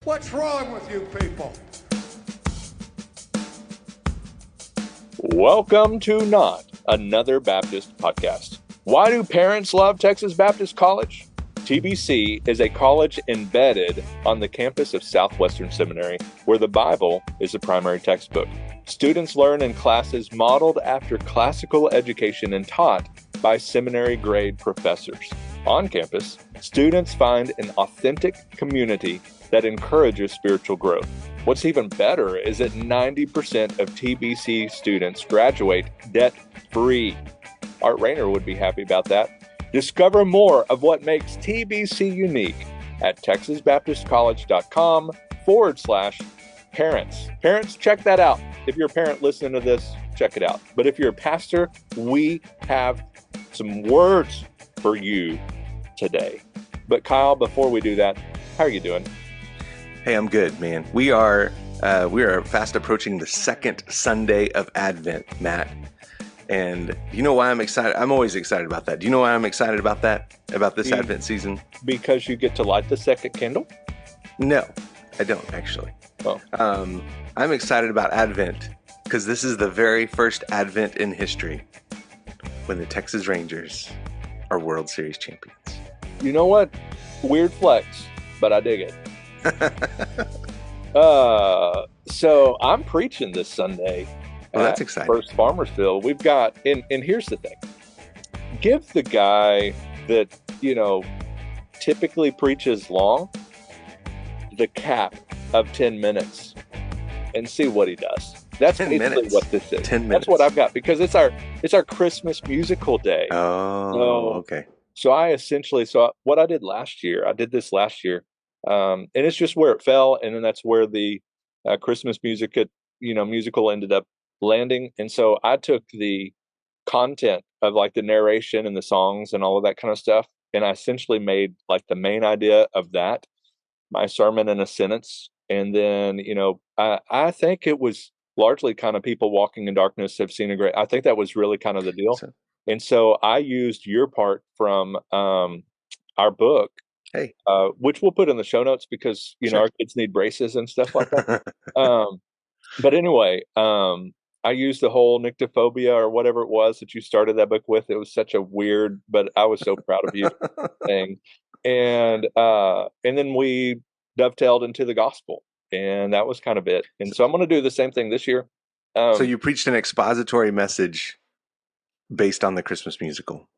What's wrong with you people? Welcome to Not Another Baptist Podcast. Why do parents love Texas Baptist College? TBC is a college embedded on the campus of Southwestern Seminary, where the Bible is the primary textbook. Students learn in classes modeled after classical education and taught by seminary-grade professors. On campus, students find an authentic community that encourages spiritual growth. What's even better is that 90% of TBC students graduate debt-free. Art Rayner would be happy about that. Discover more of what makes TBC unique at texasbaptistcollege.com/parents. Parents, check that out. If you're a parent listening to this, check it out. But if you're a pastor, we have some words for you today. But Kyle, before we do that, how are you doing? Hey, I'm good, man. We are fast approaching the second Sunday of Advent, Matt. And you know why I'm excited? I'm always excited about that. Do you know why I'm excited about that? About this Advent season? Because you get to light the second candle? No, I don't actually. Oh. I'm excited about Advent because this is the very first Advent in history when the Texas Rangers are World Series champions. You know what? Weird flex, but I dig it. So I'm preaching this Sunday. Well, that's exciting. First Farmersville. We've got, and here's the thing. Give the guy that, typically preaches long the cap of 10 minutes and see what he does. That's basically what this is. 10 minutes. That's what I've got because it's our Christmas musical day. Oh, okay. So what I did last year, I did this last year. And it's just where it fell. And then that's where the Christmas musical ended up landing. And so I took the content of like the narration and the songs and all of that kind of stuff. And I essentially made like the main idea of that, my sermon in a sentence. And then, I think it was largely kind of people walking in darkness have seen I think that was really kind of the deal. And so I used your part from our book. Hey, which we'll put in the show notes because, sure. Our kids need braces and stuff like that. But anyway, I used the whole nyctophobia or whatever it was that you started that book with. It was such a weird, but I was so proud of you thing. And then we dovetailed into the gospel and that was kind of it. And so I'm going to do the same thing this year. So you preached an expository message based on the Christmas musical.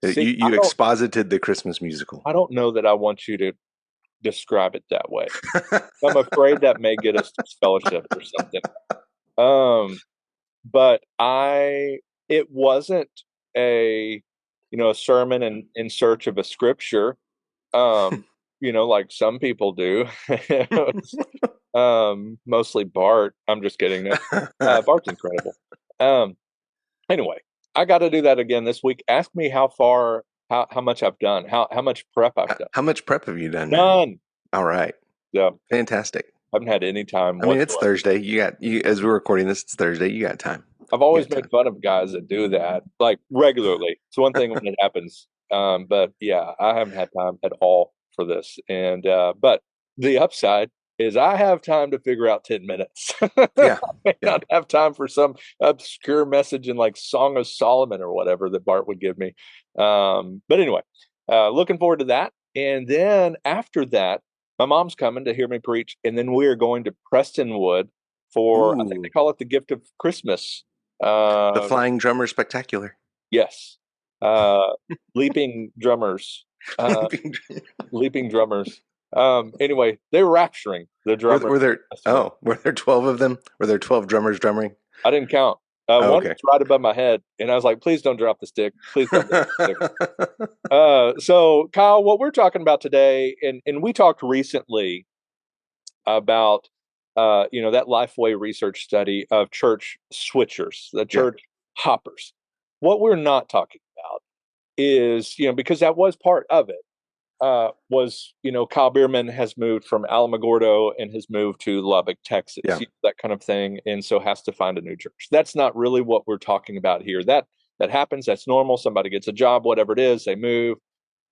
You exposited the Christmas musical. I don't know that I want you to describe it that way. I'm afraid that may get us to fellowship or something. But it wasn't a sermon in search of a scripture, like some people do. Mostly Bart. I'm just kidding. Bart's incredible. Anyway, I got to do that again this week. Ask me how much I've done, how much prep I've done. How much prep have you done? None. All right. Yeah. Fantastic. I haven't had any time. I mean, it's Thursday. As we're recording this, it's Thursday. You got time. I've always made fun of guys that do that, like regularly. It's one thing when it happens. But yeah, I haven't had time at all for this. And, but the upside is I have time to figure out 10 minutes. Yeah. I may not have time for some obscure message in like Song of Solomon or whatever that Bart would give me. But anyway, looking forward to that. And then after that, my mom's coming to hear me preach. And then we are going to Prestonwood for, I think they call it the gift of Christmas. The Flying Drummer Spectacular. Yes. Leaping drummers. Leaping drummers. Anyway, they were rapturing the drummers. Were there 12 of them? Were there 12 drummers drumming? I didn't count. One was right above my head, and I was like, please don't drop the stick. Please don't drop the stick. So, Kyle, what we're talking about today, and we talked recently about, that Lifeway research study of church switchers, the church hoppers. What we're not talking about is, because that was part of it. Kyle Bierman has moved from Alamogordo and has moved to Lubbock, Texas, that kind of thing, and so has to find a new church. That's not really what we're talking about here. That happens. That's normal. Somebody gets a job, whatever it is, they move,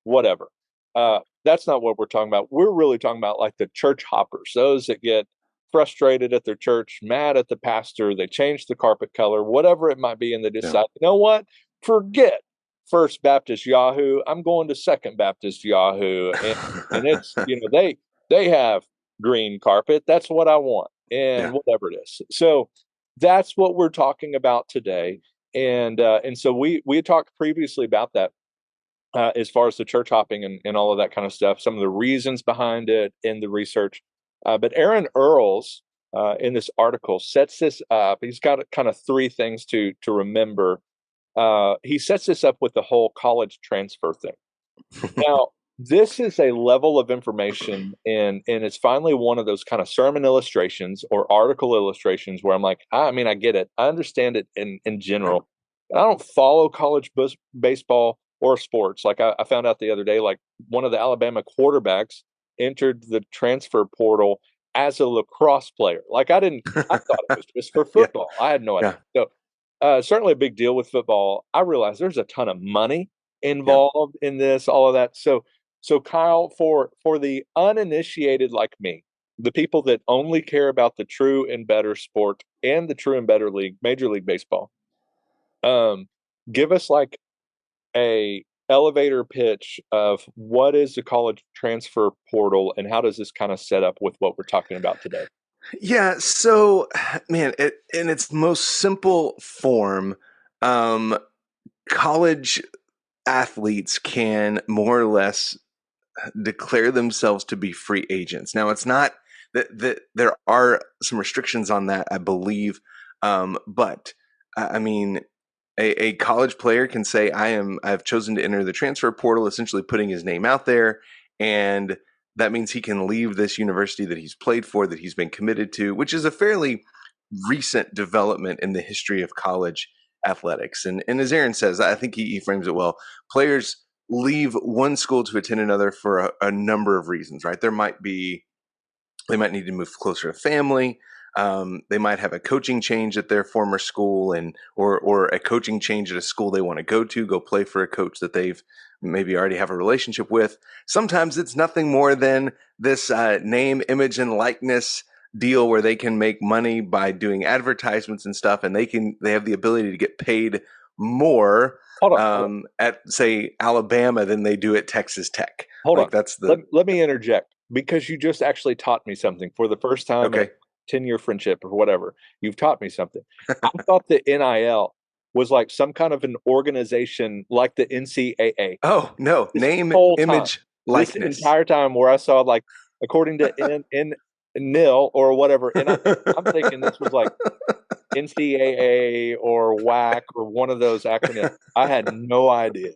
whatever. That's not what we're talking about. We're really talking about like the church hoppers, those that get frustrated at their church, mad at the pastor, they change the carpet color, whatever it might be, and they Yeah. decide, you know what? Forget First Baptist Yahoo. I'm going to Second Baptist Yahoo. And it's, they have green carpet. That's what I want. And Yeah. whatever it is. So that's what we're talking about today. And so we had talked previously about that, as far as the church hopping and all of that kind of stuff, some of the reasons behind it in the research. But Aaron Earls, in this article, sets this up. He's got kind of three things to remember. He sets this up with the whole college transfer thing. Now, this is a level of information, and it's finally one of those kind of sermon illustrations or article illustrations where I'm like, I mean, I get it, I understand it in general, but I don't follow college baseball or sports. Like I found out the other day, like one of the Alabama quarterbacks entered the transfer portal as a lacrosse player. Like I thought it was just for Yeah. football. I had no idea. Yeah. So certainly a big deal with football. I realize there's a ton of money Yeah. involved in this, all of that. So Kyle, for the uninitiated like me, the people that only care about the true and better sport and the true and better league, Major League Baseball, um, give us like a elevator pitch of what is the college transfer portal and how does this kind of set up with what we're talking about today? Yeah, so man, in its most simple form, um, college athletes can more or less declare themselves to be free agents. Now, it's not that there are some restrictions on that, I believe, but I mean, a college player can say, I've chosen to enter the transfer portal, essentially putting his name out there, and that means he can leave this university that he's played for, that he's been committed to, which is a fairly recent development in the history of college athletics. And as Aaron says, I think he frames it well. Players leave one school to attend another for a number of reasons, right? They might need to move closer to family. They might have a coaching change at their former school, or a coaching change at a school they want to go play for a coach that they've maybe already have a relationship with. Sometimes it's nothing more than this name, image, and likeness deal where they can make money by doing advertisements and stuff, and they have the ability to get paid more Hold on, at say Alabama than they do at Texas Tech. hold on. Like that's Let me interject because you just actually taught me something for the first time in a okay. 10-year friendship or whatever. You've taught me something. I thought the NIL was like some kind of an organization like the NCAA. Oh no, This name, whole time, image, this likeness. entire time where I saw like according to N nil or whatever, and I'm thinking this was like NCAA or WAC or one of those acronyms. I had no idea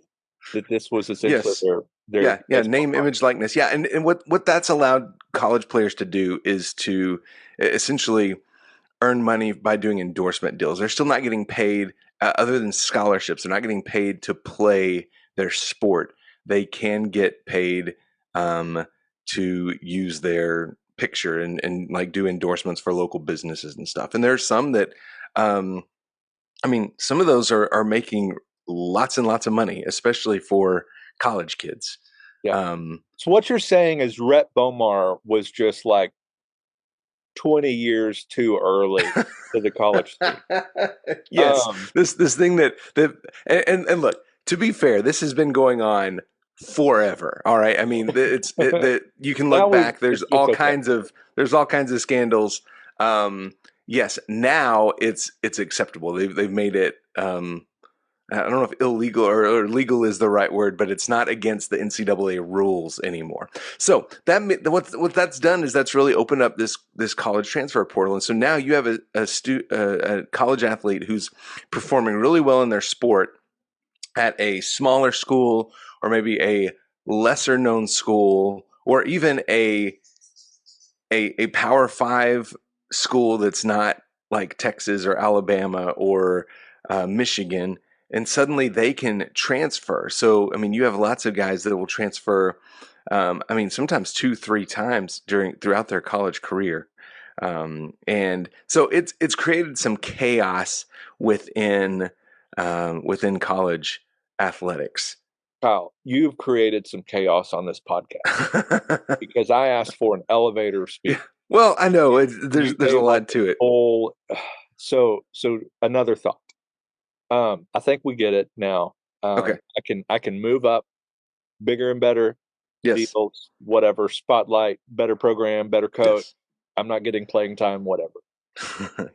that this was essentially Yes. their Yeah. baseball Name, card. image, likeness. Yeah. And what that's allowed college players to do is to essentially earn money by doing endorsement deals. They're still not getting paid other than scholarships. They're not getting paid to play their sport. They can get paid to use their picture and like do endorsements for local businesses and stuff. And there's some that, um, I mean, some of those are making lots and lots of money, especially for college kids. Yeah. Um, So what you're saying is Rhett Bomar was just like 20 years too early to the college scene. yes, Um, this thing that and look, to be fair, this has been going on forever. All right, I mean, that you can now look back. it's just okay. There's all kinds of scandals. Yes, now it's acceptable. They've made it. I don't know if illegal or legal is the right word, but it's not against the NCAA rules anymore. So what that's done is that's really opened up this college transfer portal, and so now you have a college athlete who's performing really well in their sport at a smaller school, or maybe a lesser known school, or even a Power Five school that's not like Texas or Alabama or Michigan, and suddenly they can transfer. So, I mean, you have lots of guys that will transfer. I mean, sometimes 2, 3 times throughout their college career, and so it's created some chaos within within college athletics. Kyle, you've created some chaos on this podcast because I asked for an elevator Yeah. speech. Well, I know You there's a gave like lot to it. whole. So another thought. I think we get it now. Okay. I can move up, bigger and better Yes. deals, whatever, spotlight, better program, better coach. Yes. I'm not getting playing time, whatever.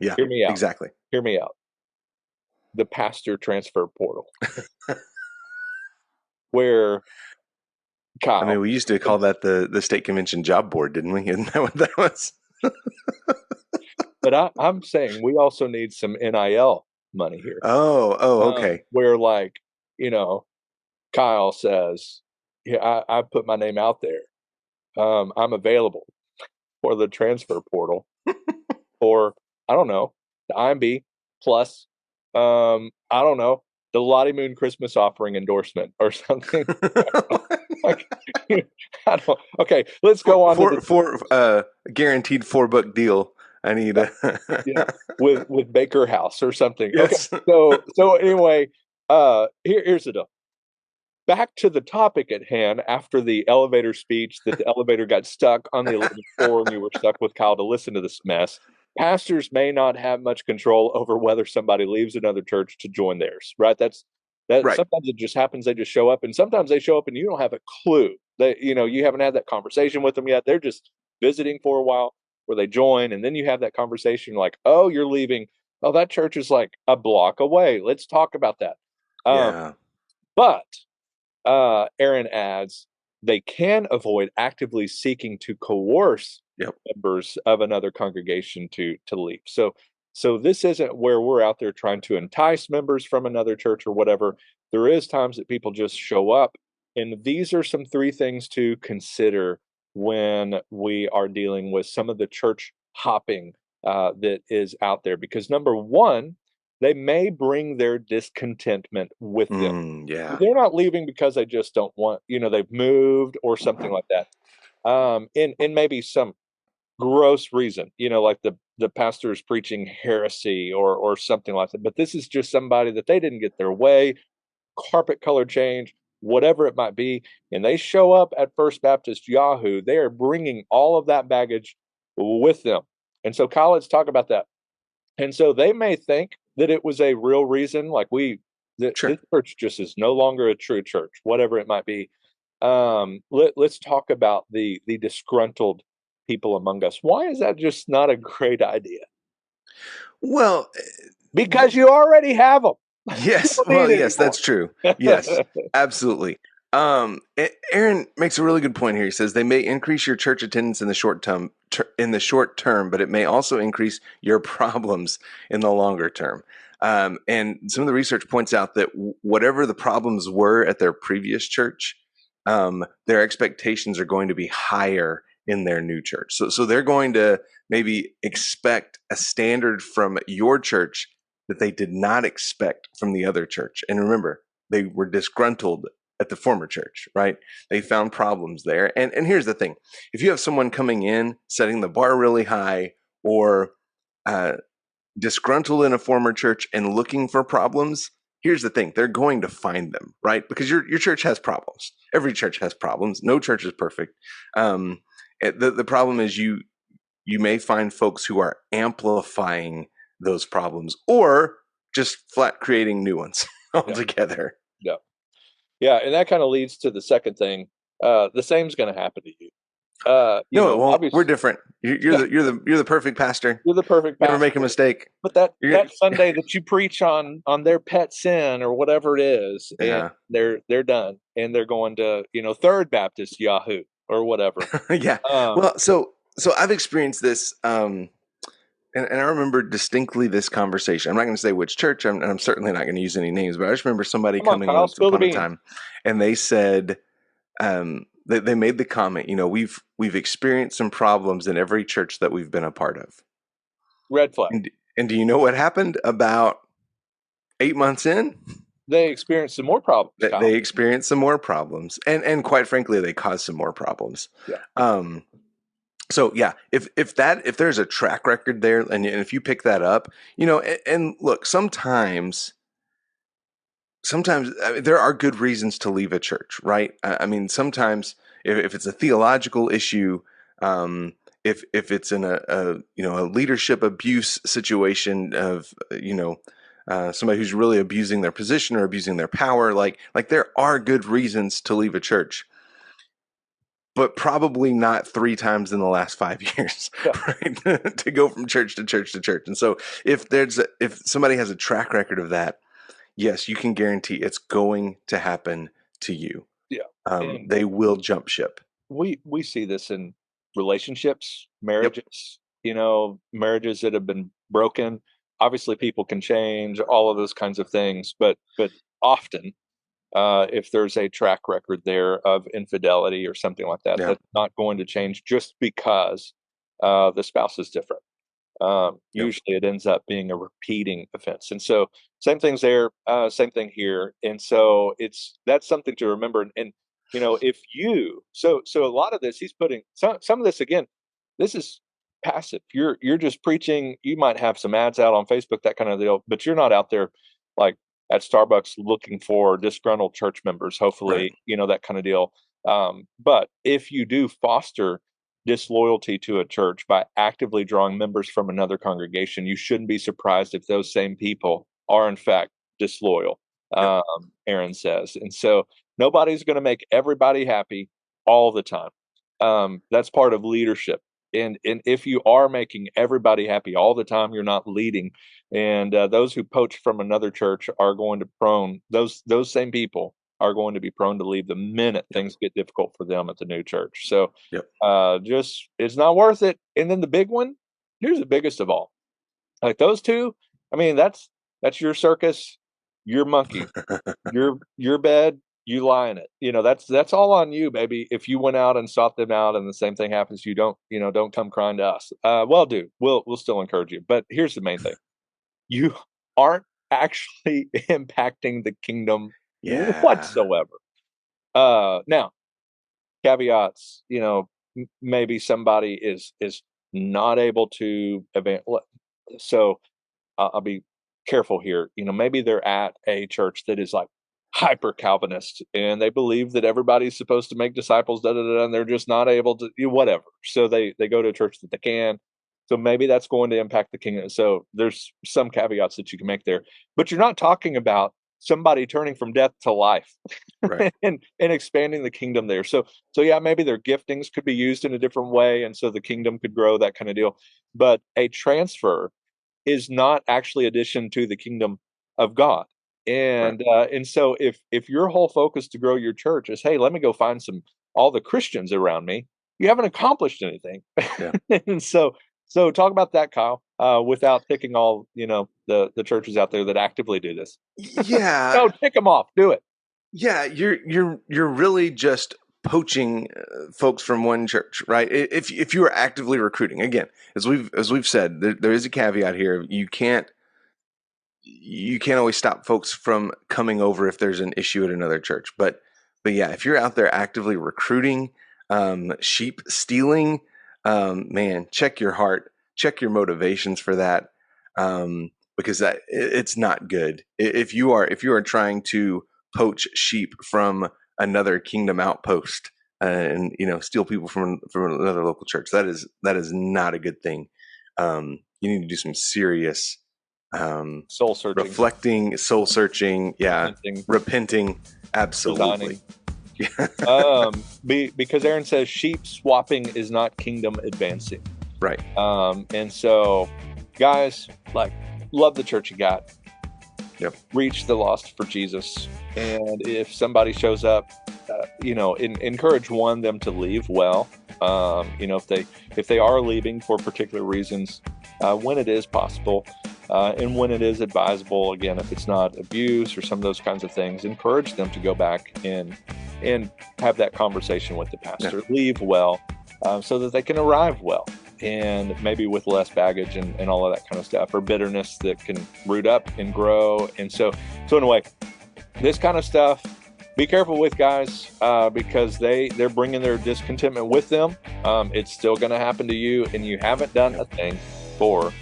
Yeah. Hear me out. Exactly. Hear me out. The pastor transfer portal, where I mean, Kyle, we used to call that the state convention job board, didn't we? Isn't that what that was? but I'm saying we also need some NIL money here. Oh, okay. Where like, you know, Kyle says, yeah, I put my name out there. I'm available for the transfer portal, or I don't know, the IMB plus, I don't know, the Lottie Moon Christmas offering endorsement or something. Like, I don't. Okay, let's go on to the guaranteed 4-book deal. I need a yeah with Baker House or something. Okay, yes. so anyway, here's the deal. Back to the topic at hand. After the elevator speech, that the elevator got stuck on the 11th floor, and you were stuck with Kyle to listen to this mess. Pastors may not have much control over whether somebody leaves another church to join theirs, right? That Right. sometimes it just happens. They just show up, and sometimes they show up and you don't have a clue. You haven't had that conversation with them yet. They're just visiting for a while, where they join, and then you have that conversation like, "Oh, you're leaving. Oh, that church is like a block away. Let's talk about that." Yeah. But Aaron adds, they can avoid actively seeking to coerce Yep. members of another congregation to leave. So this isn't where we're out there trying to entice members from another church or whatever. There is times that people just show up, and these are some three things to consider when we are dealing with some of the church hopping that is out there. Because number one, they may bring their discontentment with them. Yeah. They're not leaving because they just don't want, they've moved or something like that. In maybe some gross reason, like the pastor is preaching heresy or something like that. But this is just somebody that they didn't get their way, carpet color change, whatever it might be, and they show up at First Baptist Yahoo. They are bringing all of that baggage with them. And so, Kyle, let's talk about that. And so they may think that it was a real reason, like Sure. this church just is no longer a true church, whatever it might be. Let's talk about the disgruntled people among us. Why is that just not a great idea? Well, Because you already have them. yes. Well, yes, that's true. Yes, absolutely. Aaron makes a really good point here. He says they may increase your church attendance in the short term, but it may also increase your problems in the longer term. And some of the research points out that whatever the problems were at their previous church, their expectations are going to be higher in their new church. So they're going to maybe expect a standard from your church that they did not expect from the other church. And remember, they were disgruntled at the former church, right? They found problems there. And here's the thing. If you have someone coming in, setting the bar really high, or disgruntled in a former church and looking for problems, here's the thing. They're going to find them, right? Because your church has problems. Every church has problems. No church is perfect. The problem is you may find folks who are amplifying those problems or just flat creating new ones altogether. Yeah. Yeah. And that kind of leads to the second thing. The same's going to happen to you. No, it won't. We're different. You're the perfect pastor. You're the perfect pastor. Never make a mistake. But that Sunday that you preach on their pet sin or whatever it is, and they're done, and they're going to Third Baptist Yahoo or whatever. Yeah. Well, so I've experienced this. And I remember distinctly this conversation. I'm not going to say which church, and I'm certainly not going to use any names, but I just remember somebody coming once upon a time, and they said, they made the comment, we've experienced some problems in every church that we've been a part of. Red flag. And do you know what happened about 8 months in? They experienced some more problems. They experienced some more problems, and quite frankly, they caused some more problems. Yeah. So yeah, if there's a track record there, and if you pick that up, and look, sometimes sometimes there are good reasons to leave a church, right? I mean, sometimes if it's a theological issue, if it's in a leadership abuse situation of somebody who's really abusing their position or abusing their power, like there are good reasons to leave a church, but probably not 3 times in the last 5 years, Yeah. right? To go from church to church to church. And so if somebody has a track record of that, yes, you can guarantee it's going to happen to you. Yeah. And They will jump ship. we see this in relationships, Yep. marriages, marriages that have been broken. Obviously people can change, all of those kinds of things, but often if there's a track record there of infidelity or something like that, Yeah. that's not going to change just because the spouse is different. Yep. Usually it ends up being a repeating offense. And so same things there, same thing here. And so that's something to remember. And if so a lot of this, he's putting some of this again, this is passive. You're just preaching. You might have some ads out on Facebook, that kind of deal, but you're not out there like at Starbucks looking for disgruntled church members, Right. hopefully, that kind of deal. But if you do foster disloyalty to a church by actively drawing members from another congregation, you shouldn't be surprised if those same people are in fact disloyal, Yep. Aaron says. And so nobody's going to make everybody happy all the time. That's part of leadership. And if you are making everybody happy all the time, you're not leading. And those who poach from another church are going to those same people are going to be prone to leave the minute things get difficult for them at the new church. So Yep. just it's not worth it. And then the big one, here's the biggest of all. Like those two, I mean, that's your circus, your monkey, your bed, you lie in it. That's all on you, baby. If you went out and sought them out and the same thing happens, you don't come crying to us. Well, dude, we'll still encourage you. But here's the main thing. You aren't actually impacting the kingdom Yeah. whatsoever. Now, caveats, maybe somebody is not able to so I'll be careful here. Maybe they're at a church that is like hyper Calvinist and they believe that everybody's supposed to make disciples, and they're just not able to do whatever. So they go to a church that they can. So maybe that's going to impact the kingdom. So there's some caveats that you can make there, but you're not talking about somebody turning from death to life Right. and expanding the kingdom there. So yeah, maybe their giftings could be used in a different way, and so the kingdom could grow, that kind of deal. But a transfer is not actually addition to the kingdom of God. Right. And so if your whole focus to grow your church is, hey, let me go find all the Christians around me, you haven't accomplished anything. Yeah. And so talk about that, Kyle, without picking all the churches out there that actively do this. Yeah. No, tick them off. Do it. Yeah, you're really just poaching folks from one church, right? If you are actively recruiting, again, as we've said, there is a caveat here. You can't always stop folks from coming over if there's an issue at another church. But yeah, if you're out there actively recruiting, sheep stealing, man, check your heart, check your motivations for that, because it's not good. If you are trying to poach sheep from another kingdom outpost and steal people from another local church, that is not a good thing. You need to do some serious Soul searching, reflecting, soul searching, repenting, absolutely. Because Aaron says sheep swapping is not kingdom advancing. Right. And so, guys, love the church you got. Yep. Reach the lost for Jesus. And if somebody shows up, encourage them to leave well. If they are leaving for particular reasons, when it is possible, and when it is advisable, again, if it's not abuse or some of those kinds of things, encourage them to go back and have that conversation with the pastor. Yeah. Leave well, so that they can arrive well, and maybe with less baggage and all of that kind of stuff, or bitterness that can root up and grow. And so in a way, this kind of stuff, be careful with, guys, because they're bringing their discontentment with them. It's still going to happen to you, and you haven't done a thing for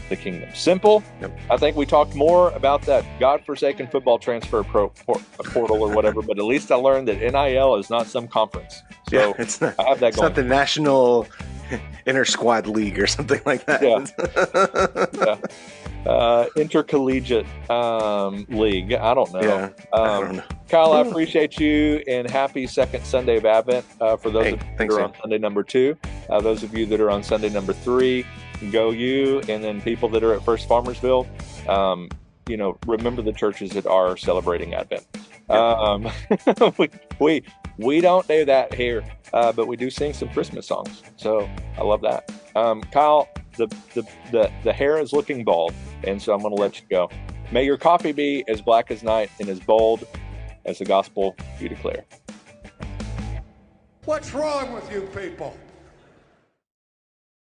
the kingdom. Simple. Yep. I think we talked more about that godforsaken football transfer portal or whatever, but at least I learned that NIL is not some conference. So Yeah, it's not. I have that It's going. not the National Inter-Squad League or something like that. Intercollegiate league. I don't know. Yeah, I don't know. Kyle, I appreciate you, and happy second Sunday of Advent for those of you that thanks, are man. on Sunday number 2. Those of you that are on Sunday number 3, go you. And then people that are at First Farmersville, remember the churches that are celebrating Advent. We don't do that here, but we do sing some Christmas songs. So I love that. Kyle, the hair is looking bald, and so I'm going to let you go. May your coffee be as black as night and as bold as the gospel you declare. What's wrong with you people?